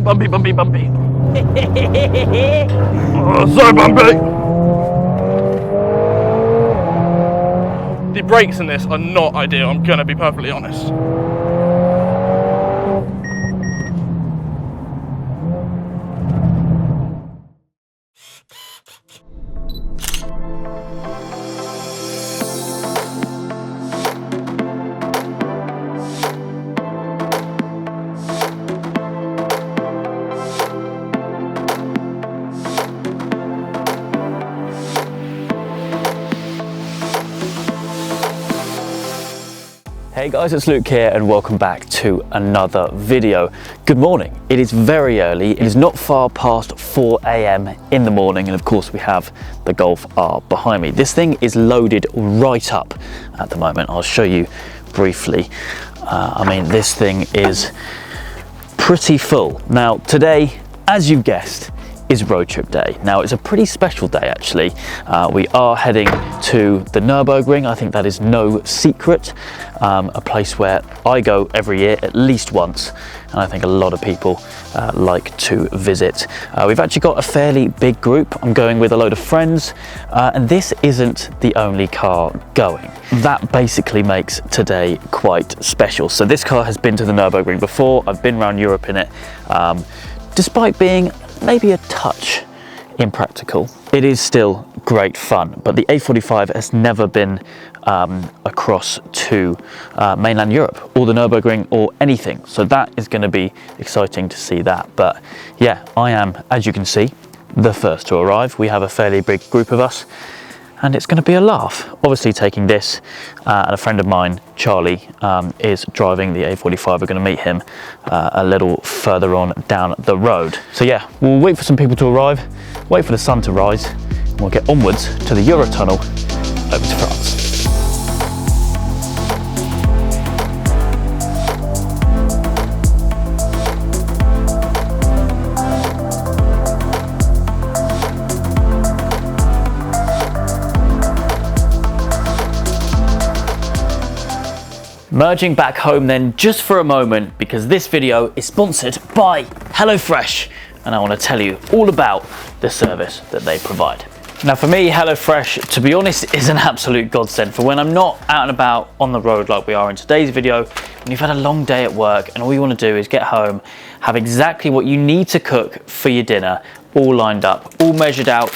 Bumpy, bumpy, bumpy. Oh, so bumpy. The brakes in this are not ideal, I'm gonna be perfectly honest. Hey guys, it's Luke here and welcome back to another video. Good morning. It is very early. It is not far past 4 AM in the morning, and of course we have the Golf R behind me. This thing is loaded right up at the moment. I'll show you briefly. I mean, this thing is pretty full. Now today, as you've guessed, is road trip day. Now it's a pretty special day actually. We are heading to the Nürburgring. I think that is no secret. A place where I go every year at least once, and I think a lot of people like to visit. We've actually got a fairly big group. I'm going with a load of friends, and this isn't the only car going. That basically makes today quite special. So this car has been to the Nürburgring before. I've been around Europe in it. Despite being maybe a touch impractical, it is still great fun. But the A45 has never been across to mainland Europe or the Nürburgring or anything, so that is going to be exciting to see that. But yeah, I am, as you can see, the first to arrive. We have a fairly big group of us, and it's going to be a laugh. Obviously taking this, and a friend of mine, Charlie, is driving the A45. We're going to meet him a little further on down the road. So yeah, we'll wait for some people to arrive, wait for the sun to rise, and we'll get onwards to the Eurotunnel over to France. Merging back home then just for a moment, because this video is sponsored by HelloFresh, and I want to tell you all about the service that they provide. Now for me, HelloFresh, to be honest, is an absolute godsend for when I'm not out and about on the road like we are in today's video, when you've had a long day at work and all you want to do is get home, have exactly what you need to cook for your dinner, all lined up, all measured out,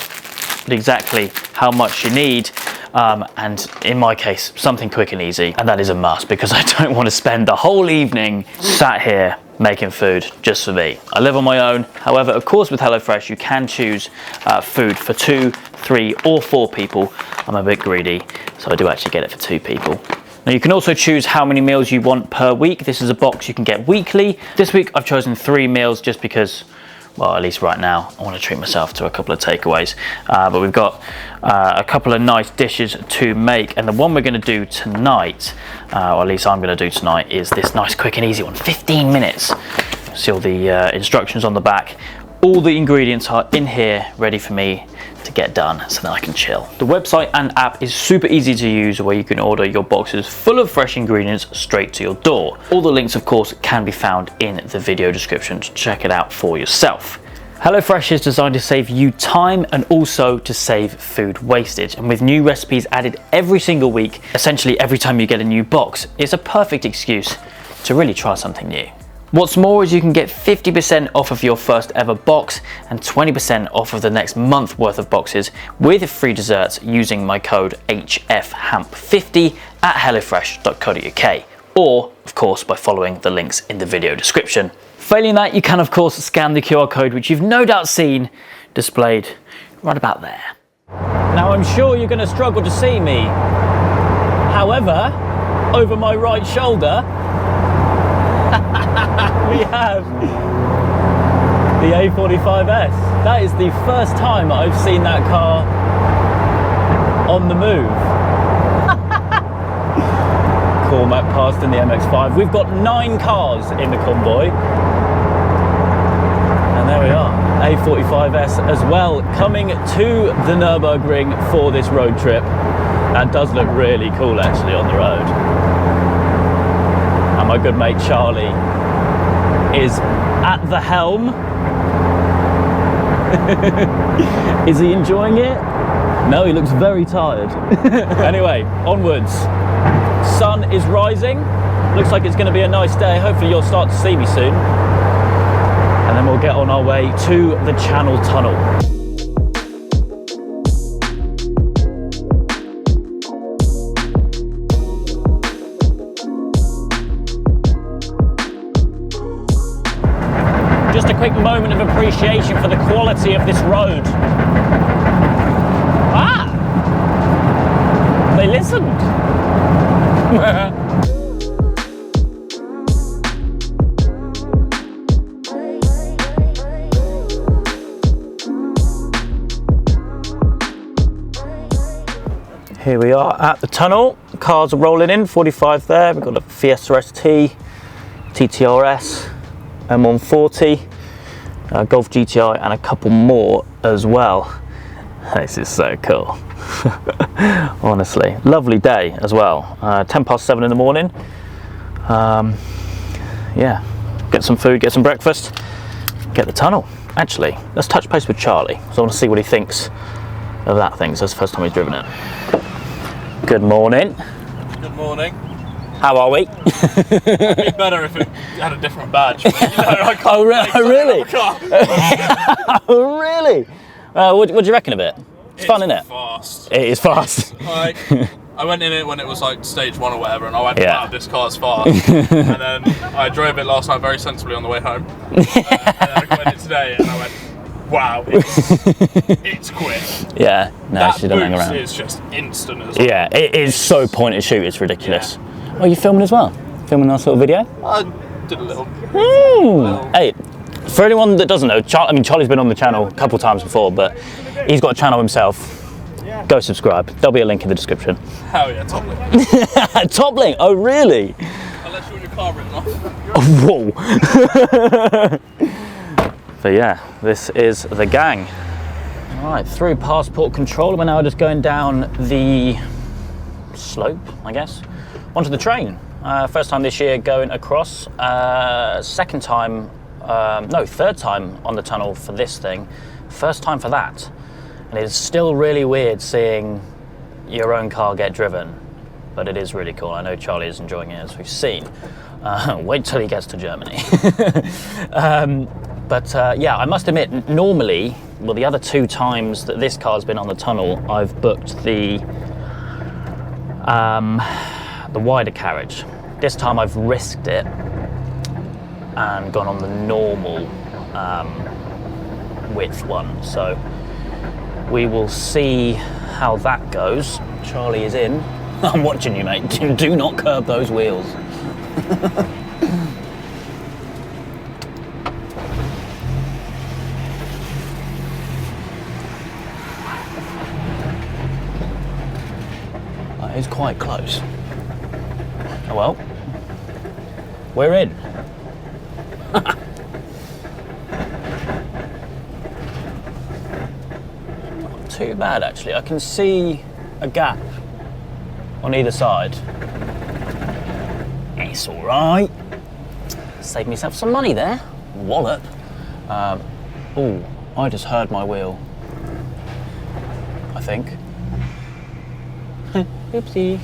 exactly how much you need. And in my case, something quick and easy, and that is a must because I don't want to spend the whole evening sat here making food just for me. I live on my own. However, of course, with HelloFresh, you can choose food for 2, 3, or 4 people. I'm a bit greedy, so I do actually get it for 2 people. Now you can also choose how many meals you want per week. This is a box you can get weekly. This week I've chosen 3 meals just because, well, at least right now, I want to treat myself to a couple of takeaways. But we've got a couple of nice dishes to make, and the one we're going to do tonight, or at least I'm going to do tonight, is this nice quick and easy one. 15 minutes. See all the instructions on the back. All the ingredients are in here, ready for me to get done, so then I can chill. The website and app is super easy to use, where you can order your boxes full of fresh ingredients straight to your door. All the links, of course, can be found in the video description, so check it out for yourself. HelloFresh is designed to save you time and also to save food wastage. And with new recipes added every single week, essentially every time you get a new box, it's a perfect excuse to really try something new. What's more is you can get 50% off of your first ever box and 20% off of the next month worth of boxes with free desserts using my code HFHAMP50 at hellofresh.co.uk, or of course by following the links in the video description. Failing that, you can of course scan the QR code, which you've no doubt seen displayed right about there. Now I'm sure you're going to struggle to see me. However, over my right shoulder, we have the A45S. That is the first time I've seen that car on the move. Cormac passed in the MX5. We've got 9 cars in the convoy. And there we are, A45S as well, coming to the Nürburgring for this road trip. That does look really cool actually on the road. And my good mate Charlie is at the helm. Is he enjoying it? No, he looks very tired. Anyway, onwards. Sun is rising. Looks like it's going to be a nice day. Hopefully you'll start to see me soon. And then we'll get on our way to the Channel Tunnel. Just a quick moment of appreciation for the quality of this road. Ah! They listened. Here we are at the tunnel. Cars are rolling in, 45 there. We've got a Fiesta ST, TTRS, M140, Golf GTI, and a couple more as well. This is so cool. Honestly, lovely day as well. 7:10 in the morning. Yeah, get some food, get some breakfast, get the tunnel. Actually, let's touch base with Charlie, so I want to see what he thinks of that thing. So that's the first time he's driven it. Good morning. Good morning. How are we? It'd be better if it had a different badge. But, you know, I can't Oh, really? Oh, really? What do you reckon of it? It's fun, isn't it? Fast. It is fast. Like, I went in it when it was like stage 1 or whatever, and I went, Yeah. wow, this car's fast. And then I drove it last night very sensibly on the way home. And then I got in it today, and I went, wow, it's quick. Yeah, no, That she doesn't hang boost around. is just instant as well. Yeah, it is so point and shoot, it's ridiculous. Oh, you filming as well? Filming a nice little video? I did a little. Hey, for anyone that doesn't know, Charlie's been on the channel a couple times before, but he's got a channel himself. Go subscribe. There'll be a link in the description. Hell yeah, top link. Top link? Oh, really? Unless you want your car written off. Whoa. But yeah, this is the gang. All right, through passport control, we're now just going down the slope, I guess, onto the train. First time this year going across. Third time on the tunnel for this thing. First time for that. And it's still really weird seeing your own car get driven, but it is really cool. I know Charlie is enjoying it, as we've seen. Wait till he gets to Germany. Yeah, I must admit, normally, well, the other 2 times that this car's been on the tunnel, I've booked the wider carriage. This time I've risked it and gone on the normal width one. So we will see how that goes. Charlie is in. I'm watching you, mate. Do not curb those wheels. That is quite close. Oh well. We're in. Not too bad actually. I can see a gap on either side. It's all right. Saved myself some money there. Wallop. Oh, I just heard my wheel. I think. Oopsie.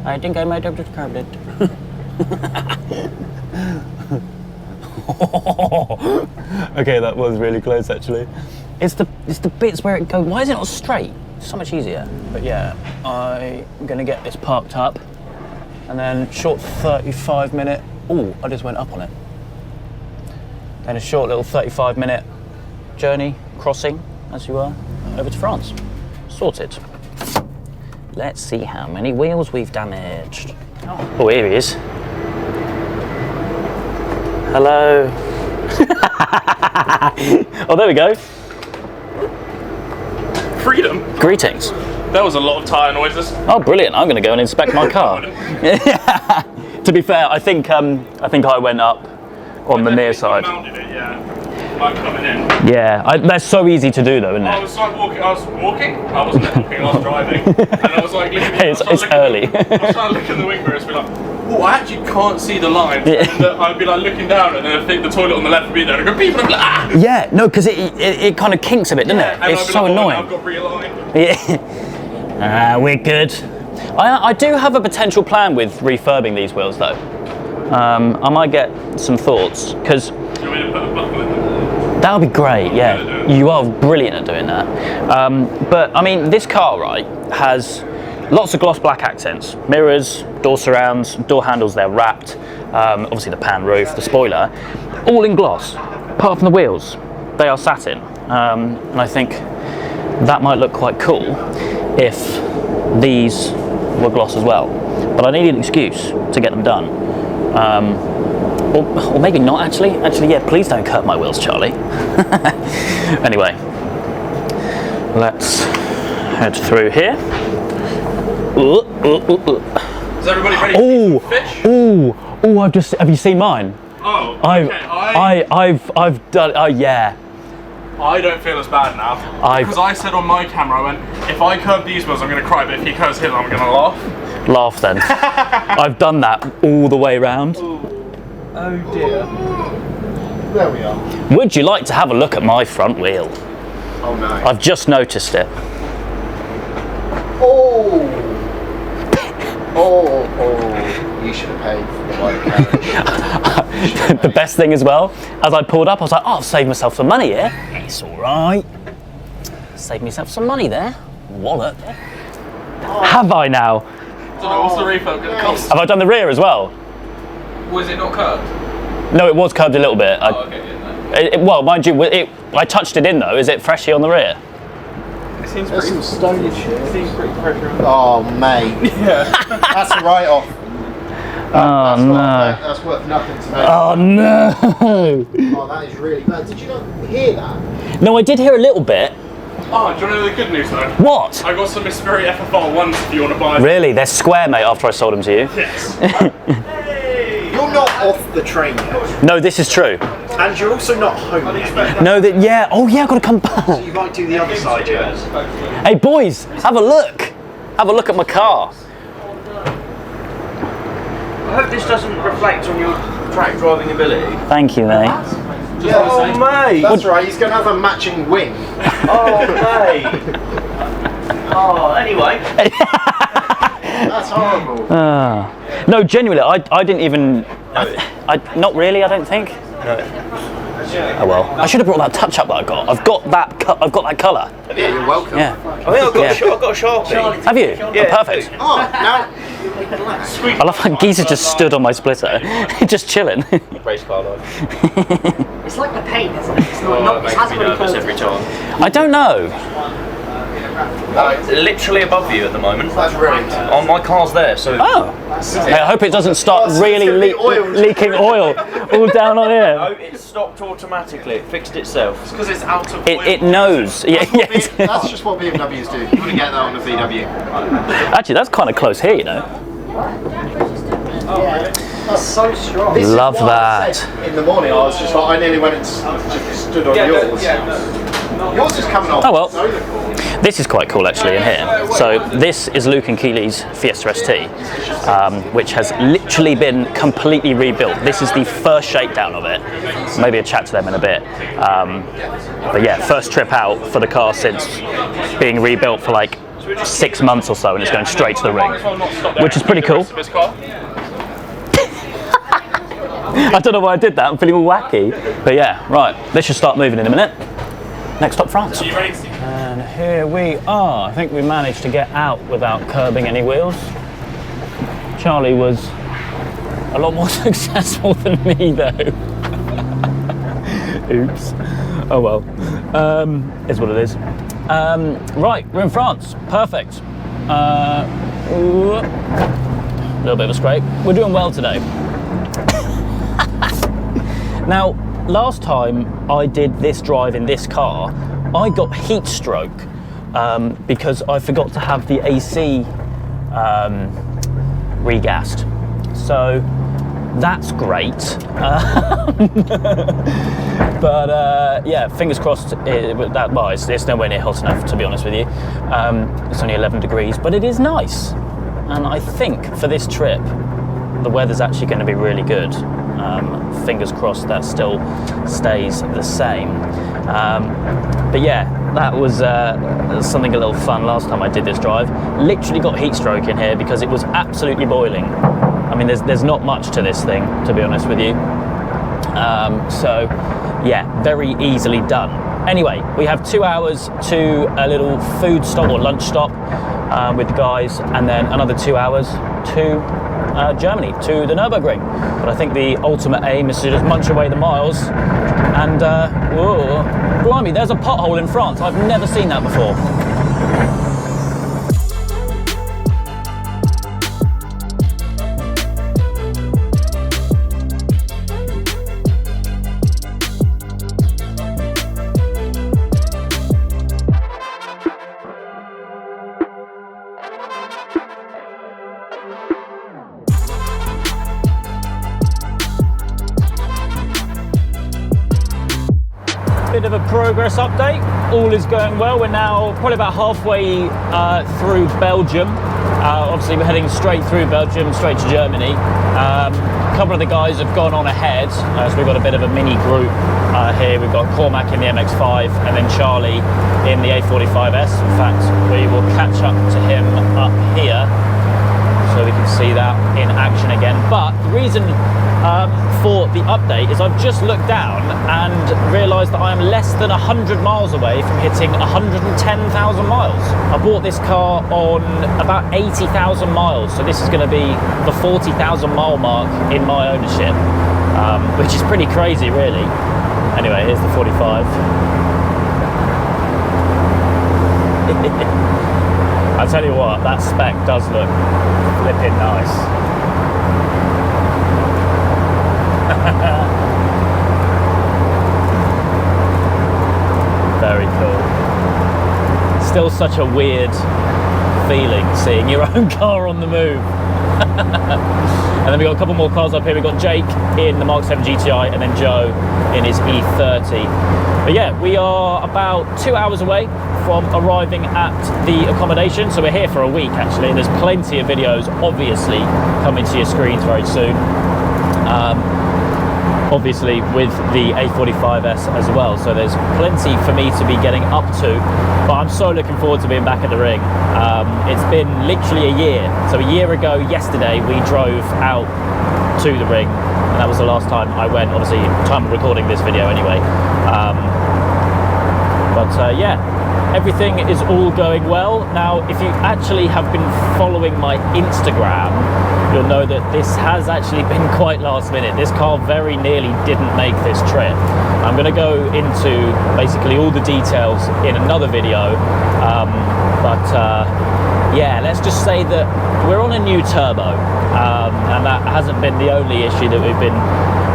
I think I might have just curbed it. Okay, that was really close actually. It's the bits where it goes. Why is it not straight? It's so much easier. But yeah, I'm gonna get this parked up, and then short 35-minute. Oh, I just went up on it. Then a short little 35-minute journey crossing, as you were, over to France. Sorted. Let's see how many wheels we've damaged. Oh, here he is. Hello. Oh, there we go. Freedom. Greetings. That was a lot of tyre noises. Oh, brilliant. I'm going to go and inspect my car. To be fair, I think I went up on the near side. Mounted it, yeah. Like coming in. Yeah, that's so easy to do though, isn't it? I was like walking. I wasn't walking. I was driving, and I was like, it's early. I was trying to look in the wing mirrors, and be like, oh, I actually can't see the line. Yeah. And I'd be like looking down, and then I think the toilet on the left would be there. And I'd go beep, and I'd be like, ah. Yeah, no, because it kind of kinks a bit, doesn't it? And It's I'd be so like, annoying. I've got realigned. Yeah. We're good. I do have a potential plan with refurbing these wheels though. I might get some thoughts because Do you want me to put a buckle in them? that would be great. Yeah, you are brilliant at doing that. But I mean, this car, right, has lots of gloss black accents, mirrors, door surrounds, door handles. They're wrapped. Obviously, the pan roof, the spoiler, all in gloss. Apart from the wheels, they are satin, and I think that might look quite cool if these were gloss as well. But I need an excuse to get them done. Or maybe not actually. Actually, yeah, please don't cut my wheels, Charlie. Anyway, let's head through here. Is everybody ready to eat some fish? Have you seen mine? Oh, okay. I've done, yeah. I don't feel as bad now. Because I said on my camera, I went, if I curve these wheels, I'm going to cry, but if he curves his, I'm going to laugh. Laugh then. I've done that all the way round. Oh dear. There we are. Would you like to have a look at my front wheel? Oh no. I've just noticed it. Oh. Oh. You should have paid for the white carriage. The best thing as well, as I pulled up, I was like, oh, I've saved myself some money here. It's all right. Saved myself some money there. Wallet. Have I now? I don't know, what's the refurb going to cost? Have I done the rear as well? Was it not curved? No, it was curved a little bit. Oh, okay, yeah, no. Well, mind you, I touched it in though. Is it freshy on the rear? It seems There's pretty, some stony shit. it seems pretty pressure. Oh mate. Yeah. That's a write-off. That's worth nothing to me. Oh no! Oh, that is really bad. Did you not hear that? No, I did hear a little bit. Oh, do you want to know the good news though? What? I got some Spirit FFR ones if you want to buy them. Really? They're square, mate, after I sold them to you. Yes. Hey! You're not off the train yet. No, this is true. And you're also not home yet. No, oh yeah, I've got to come back. So you might do the other side yet. Hey boys, have a look. Have a look at my car. I hope this doesn't reflect on your track driving ability. Thank you, mate. Oh, mate! That's right, he's going to have a matching wing. Oh, mate! Oh, anyway. That's horrible. No, genuinely, I didn't even. Not really, I don't think. Oh well. I should have brought that touch up that I got. I've got that colour. Yeah, you're welcome. Yeah. I think I've got, I've got a Sharpie. Have you? Yeah. Oh, perfect. Oh, now. I love how Geezer just stood on my splitter, just chilling. Race car life. It's like the paint, isn't it? It's not, it hasn't really coated. every time. I don't know. Literally above you at the moment. That's rigged. On my car's there, so. Oh. Hey, I hope it doesn't start really leaking oil all down on here. No, it stopped automatically. It fixed itself. It's because it's out of It knows. Yeah, yeah. That's just what BMWs do. You wouldn't get that on a VW. Actually, that's kind of close here, you know. It's so strong. This is Love what I that. said in the morning, I was just like, I nearly went and just stood on yours. Yours is coming off. Oh well. This is quite cool actually in here. So this is Luke and Keely's Fiesta ST, which has literally been completely rebuilt. This is the first shakedown of it. Maybe a chat to them in a bit. But yeah, first trip out for the car since being rebuilt for like 6 months or so, and it's going straight to the ring, which is pretty cool. I don't know why I did that, I'm feeling all wacky. But yeah, right, let's just start moving in a minute. Next stop, France. And here we are. I think we managed to get out without curbing any wheels. Charlie was a lot more successful than me though. Oops. Oh well. Is what it is. Right, we're in France. Perfect. A little bit of a scrape. We're doing well today. Now, last time I did this drive in this car, I got heat stroke because I forgot to have the AC regassed. So that's great. But yeah, fingers crossed. It's nowhere near hot enough, to be honest with you. It's only 11 degrees, but it is nice. And I think for this trip, the weather's actually going to be really good. Fingers crossed that still stays the same. But yeah, that was something a little fun last time I did this drive. Literally got heat stroke in here because it was absolutely boiling. I mean, there's not much to this thing, to be honest with you. So yeah, very easily done. Anyway, we have 2 hours to a little food stop or lunch stop with the guys, and then another 2 hours to Germany, to the Nürburgring. But I think the ultimate aim is to just munch away the miles. And whoa, blimey, there's a pothole in France. I've never seen that before. Bit of a progress update. All is going well. We're now probably about halfway through Belgium. Obviously we're heading straight through Belgium, straight to Germany. A couple of the guys have gone on ahead, so we've got a bit of a mini group here. We've got Cormac in the MX5 and then Charlie in the A45S. In fact, we will catch up to him up here so we can see that in action again. But the reason for the update is I've just looked down and realised that I am less than 100 miles away from hitting 110,000 miles. I bought this car on about 80,000 miles, so this is going to be the 40,000 mile mark in my ownership, which is pretty crazy really. Anyway, here's the 45. I tell you what, that spec does look flipping nice. Very cool. Still such a weird feeling seeing your own car on the move. And then we got a couple more cars up here. We've got Jake in the MK7 GTI and then Joe in his E30. But yeah, we are about 2 hours away from arriving at the accommodation. So we're here for a week actually. There's plenty of videos obviously coming to your screens very soon. Obviously with the A45S as well, so there's plenty for me to be getting up to, but I'm so looking forward to being back at the ring. It's been literally a year, so a year ago yesterday we drove out to the ring, and that was the last time I went, obviously time of recording this video anyway. Yeah, everything is all going well. Now if you actually have been following my Instagram, you'll know that this has actually been quite last minute. This car very nearly didn't make this trip. I'm going to go into basically all the details in another video, yeah, let's just say that we're on a new turbo, and that hasn't been the only issue that we've been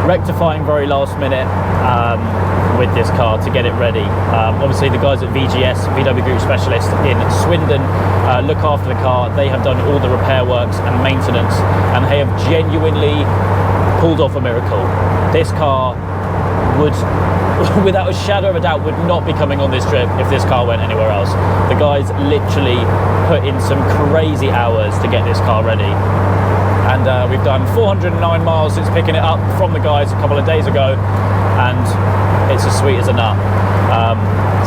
rectifying very last minute with this car to get it ready. Obviously the guys at VGS, VW Group Specialist in Swindon, look after the car. They have done all the repair works and maintenance, and they have genuinely pulled off a miracle. This car would, without a shadow of a doubt, would not be coming on this trip if this car went anywhere else. The guys literally put in some crazy hours to get this car ready. And we've done 409 miles since picking it up from the guys a couple of days ago, and it's as sweet as a nut.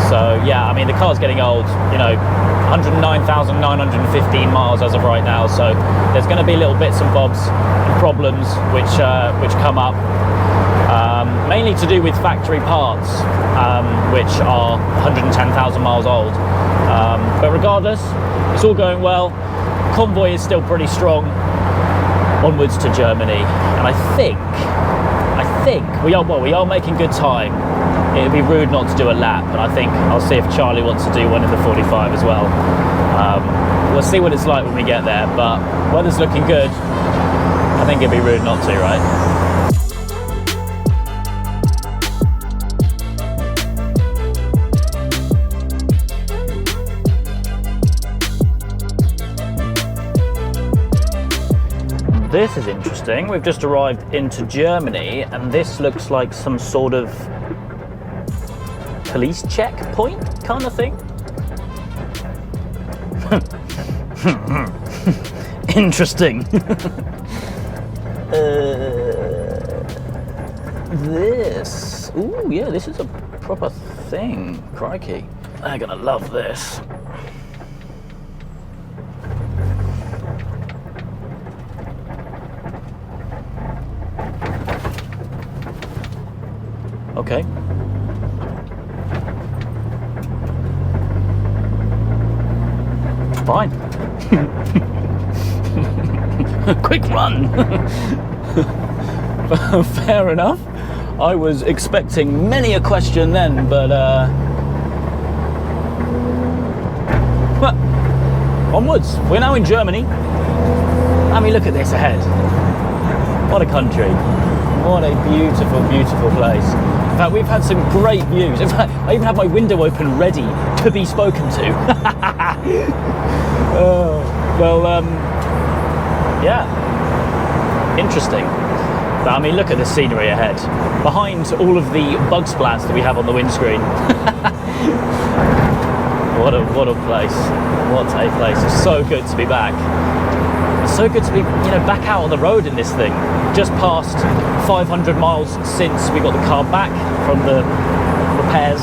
So yeah, I mean the car's getting old, you know, 109,915 miles as of right now, so there's going to be little bits and bobs and problems which come up, mainly to do with factory parts, which are 110,000 miles old. But regardless, it's all going well. Convoy is still pretty strong. Onwards to Germany, and I think we are making good time. It'd be rude not to do a lap, and I think I'll see if Charlie wants to do one in the 45 as well. We'll see what it's like when we get there, but weather's looking good. I think it'd be rude not to, right? this is interesting. We've just arrived into Germany, and this looks like some sort of police checkpoint kind of thing. Interesting. This. Ooh, yeah, this is a proper thing. Crikey. They're gonna love this. Okay. Fine. Quick run. Fair enough. I was expecting many a question then, but onwards. We're now in Germany. I mean, look at this ahead. What a country. What a beautiful, beautiful place. In fact, we've had some great views. In fact, I even have my window open ready to be spoken to. Yeah. Interesting. But I mean, look at the scenery ahead. Behind all of the bug splats that we have on the windscreen. What a place. What a place. It's so good to be back. It's so good to be, back out on the road in this thing. Just past 500 miles since we got the car back from the repairs,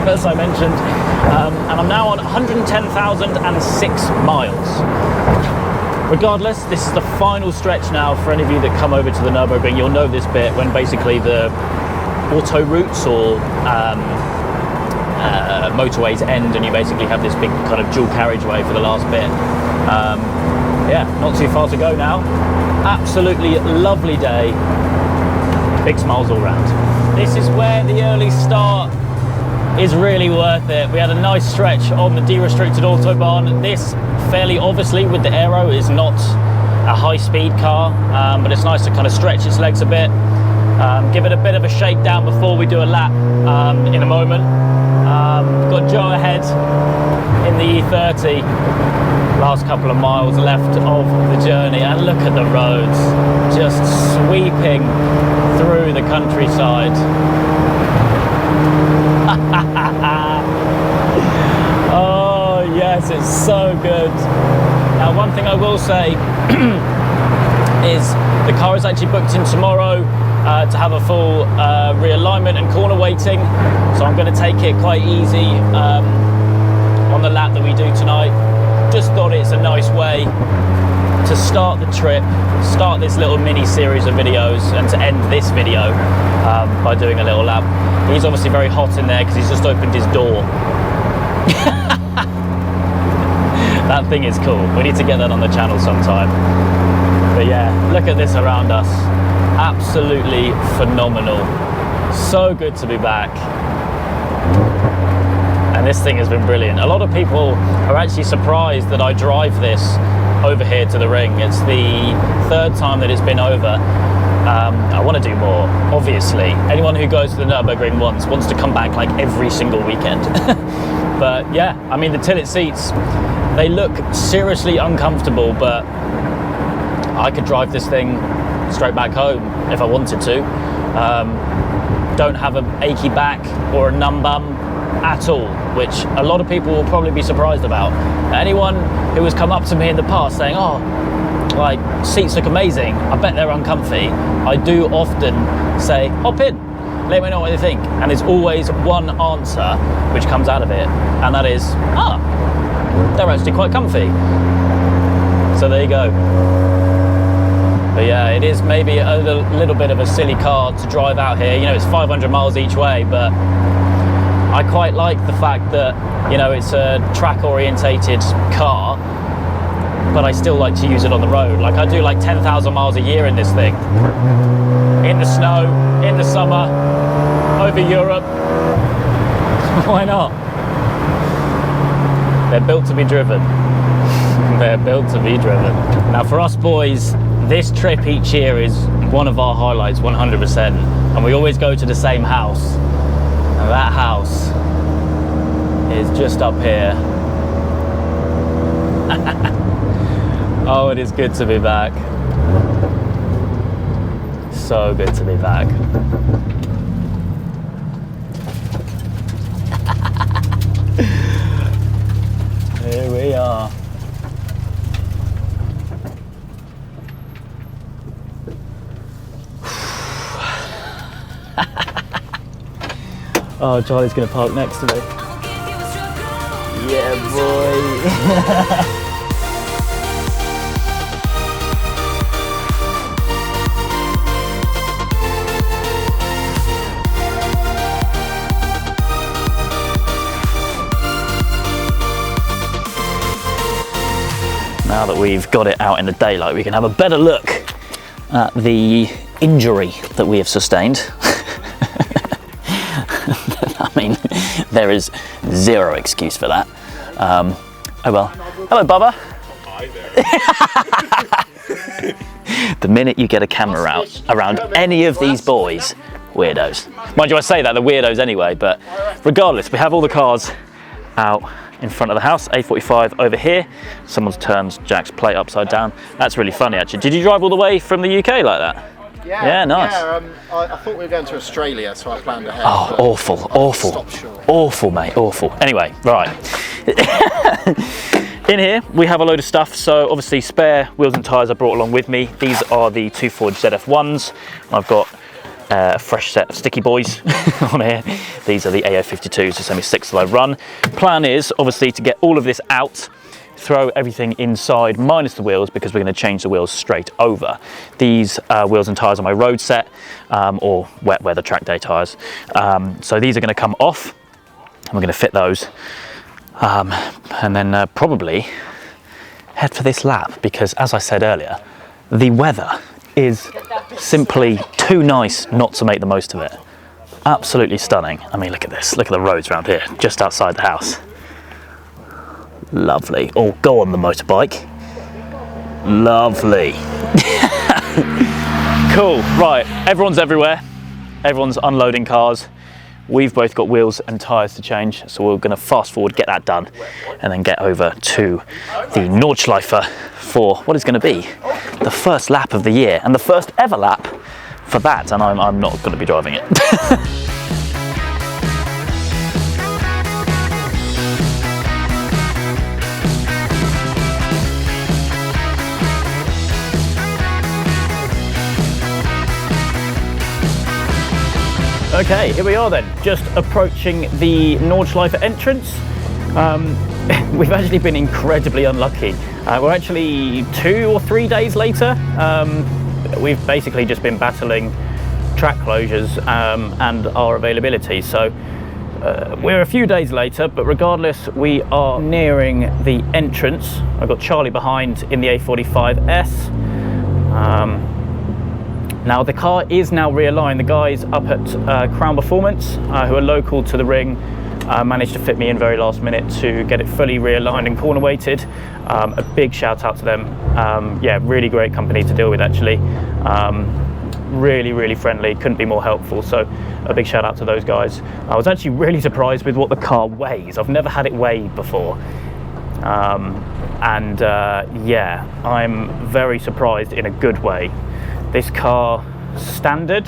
as I mentioned. And I'm now on 110,006 miles. Regardless, this is the final stretch now. For any of you that come over to the Nürburgring, you'll know this bit when basically the auto routes or motorways end and you basically have this big kind of dual carriageway for the last bit. Yeah, not too far to go now. Absolutely lovely day. Big smiles all round. This is where the early start is really worth it. We had a nice stretch on the de-restricted Autobahn. This, fairly obviously with the Aero, is not a high-speed car, but it's nice to kind of stretch its legs a bit. Give it a bit of a shakedown before we do a lap in a moment. Got Joe ahead in the E30. Last couple of miles left of the journey, and look at the roads just sweeping through the countryside. Oh yes, it's so good. Now, one thing I will say is the car is actually booked in tomorrow to have a full realignment and corner weighting, so I'm going to take it quite easy on the lap that we do tonight. Just thought it's a nice way to start the trip, start this little mini series of videos, and to end this video by doing a little lap. He's obviously very hot in there because he's just opened his door. That thing is cool. We need to get that on the channel sometime. But yeah, look at this around us. Absolutely phenomenal. So good to be back. And this thing has been brilliant. A lot of people are actually surprised that I drive this over here to the ring. It's the third time that it's been over. I want to do more, obviously. Anyone who goes to the Nürburgring once wants to come back like every single weekend. But yeah, I mean, the tilt seats, they look seriously uncomfortable, but I could drive this thing straight back home if I wanted to. Don't have an achy back or a numb bum at all, which a lot of people will probably be surprised about. Anyone who has come up to me in the past saying, oh, like, seats look amazing, I bet they're uncomfy, I do often say, hop in, let me know what you think. And there's always one answer which comes out of it, and that is, they're actually quite comfy. So there you go. But yeah, it is maybe a little bit of a silly car to drive out here. It's 500 miles each way, but I quite like the fact that, it's a track-orientated car, but I still like to use it on the road. Like, I do like 10,000 miles a year in this thing. In the snow, in the summer, over Europe. Why not? They're built to be driven. They're built to be driven. Now, for us boys, this trip each year is one of our highlights, 100%. And we always go to the same house. And that house is just up here. Oh, it is good to be back. so good to be back. Here we are. Oh, Charlie's gonna park next to me. Yeah, boy. Now that we've got it out in the daylight, we can have a better look at the injury that we have sustained. I mean, there is zero excuse for that. Oh well. Hello, Bubba. Hi there. The minute you get a camera out around any of these boys, weirdos. Mind you, I say that, they're weirdos anyway, but regardless, we have all the cars out in front of the house. A45 over here. Someone's turned Jack's plate upside down. That's really funny, actually. Did you drive all the way from the UK like that? Yeah, nice. Yeah, I thought we were going to Australia, so I planned ahead. Oh, awful, awful. Awful, mate, awful. Anyway, right. In here, we have a load of stuff. So obviously spare wheels and tyres I brought along with me. These are the 240 ZF1s. I've got a fresh set of sticky boys on here. These are the AO52s, the semi-6 that I run. Plan is obviously to get all of this out, throw everything inside minus the wheels, because we're going to change the wheels straight over. These wheels and tyres are my road set, or wet weather track day tyres. So these are going to come off and we're going to fit those, and then probably head for this lap, because as I said earlier, the weather is simply too nice not to make the most of it. Absolutely stunning. I mean, look at this, look at the roads around here just outside the house. Lovely. Oh, go on the motorbike. Lovely. Cool. Right, everyone's everywhere. Everyone's unloading cars. We've both got wheels and tyres to change, so we're going to fast forward, get that done, and then get over to the Nordschleife for what is going to be the first lap of the year, and the first ever lap for that, and I'm not going to be driving it. Okay, here we are then, just approaching the Nordschleife entrance. We've actually been incredibly unlucky. We're actually 2 or 3 days later. We've basically just been battling track closures and our availability. So we're a few days later, but regardless, we are nearing the entrance. I've got Charlie behind in the A45S. Now the car is now realigned. The guys up at Crown Performance, who are local to the ring, managed to fit me in very last minute to get it fully realigned and corner weighted. A big shout out to them. Yeah, really great company to deal with actually. Really friendly, couldn't be more helpful. So a big shout out to those guys. I was actually really surprised with what the car weighs. I've never had it weighed before. Yeah, I'm very surprised in a good way. This car standard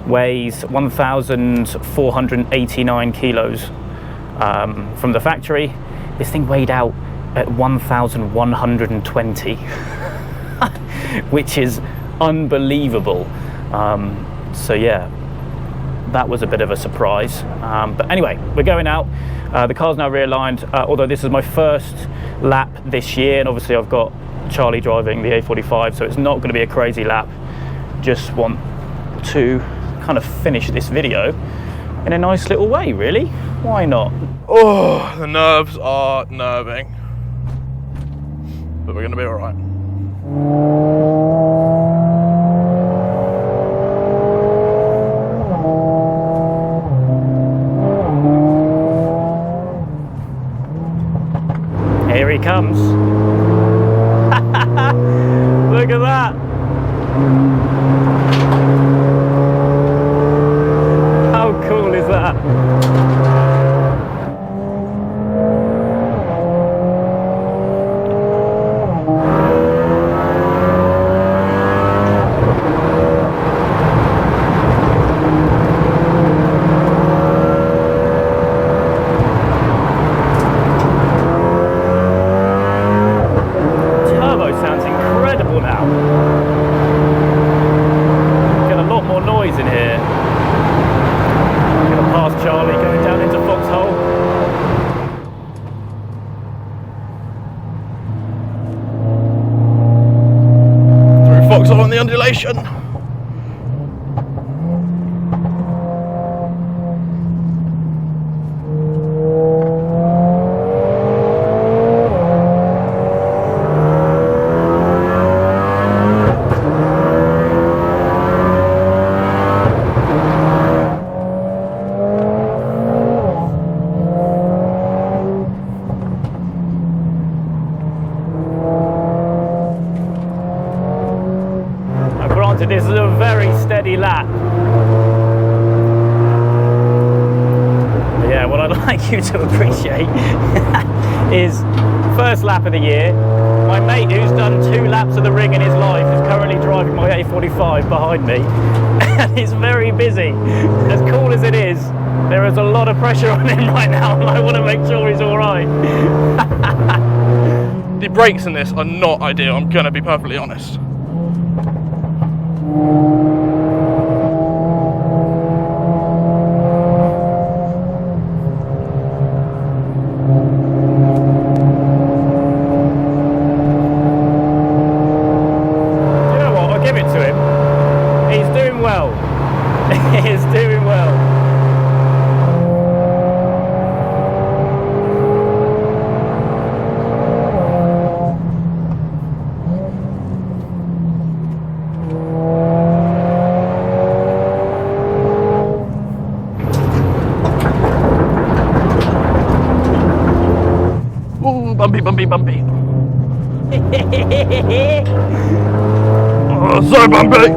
weighs 1,489 kilos from the factory. This thing weighed out at 1,120, which is unbelievable. So yeah, that was a bit of a surprise. But anyway, we're going out. The car's now realigned, although this is my first lap this year, and obviously I've got Charlie driving the A45, so it's not going to be a crazy lap. Just want to kind of finish this video in a nice little way, really. Why not? Oh, the nerves are nerving, but we're gonna be all right. Here he comes. Look at that. How cool is that? undulation. This is a very steady lap. But yeah, what I'd like you to appreciate is first lap of the year. My mate who's done 2 laps of the ring in his life is currently driving my A45 behind me and it's very busy. As cool as it is, there is a lot of pressure on him right now and I want to make sure he's alright. The brakes in this are not ideal, I'm gonna be perfectly honest. He's doing well. Ooh, bumpy, bumpy, bumpy. Oh, so bumpy.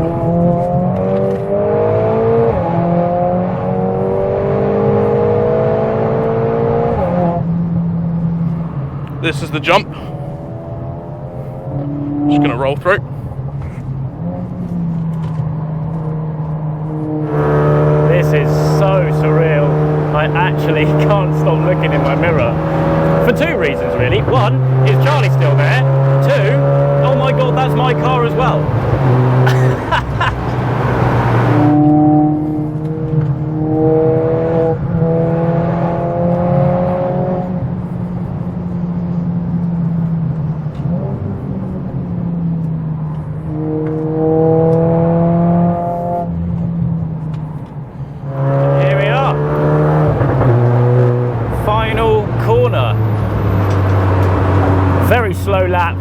This is the jump. Just gonna roll through. This is so surreal. I actually can't stop looking in my mirror. For 2 reasons really. 1, is Charlie still there? 2, oh my god, that's my car as well. Very slow lap,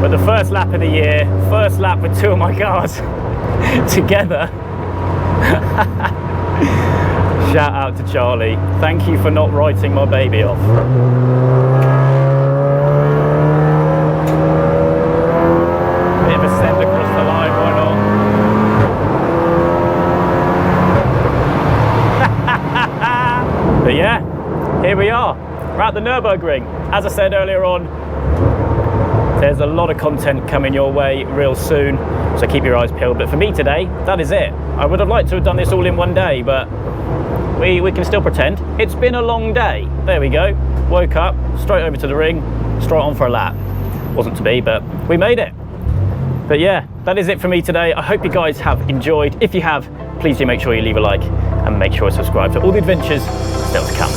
but the first lap of the year, first lap with 2 of my cars together. Shout out to Charlie. Thank you for not writing my baby off. Bit of a send across the line, why not? But yeah, here we are. We're at the Nürburgring. As I said earlier on, there's a lot of content coming your way real soon, so keep your eyes peeled. But for me today, that is it. I would have liked to have done this all in one day, but we can still pretend. It's been a long day. There we go. Woke up, straight over to the ring, straight on for a lap. Wasn't to be, but we made it. But yeah, that is it for me today. I hope you guys have enjoyed. If you have, please do make sure you leave a like and make sure to subscribe for all the adventures still to come.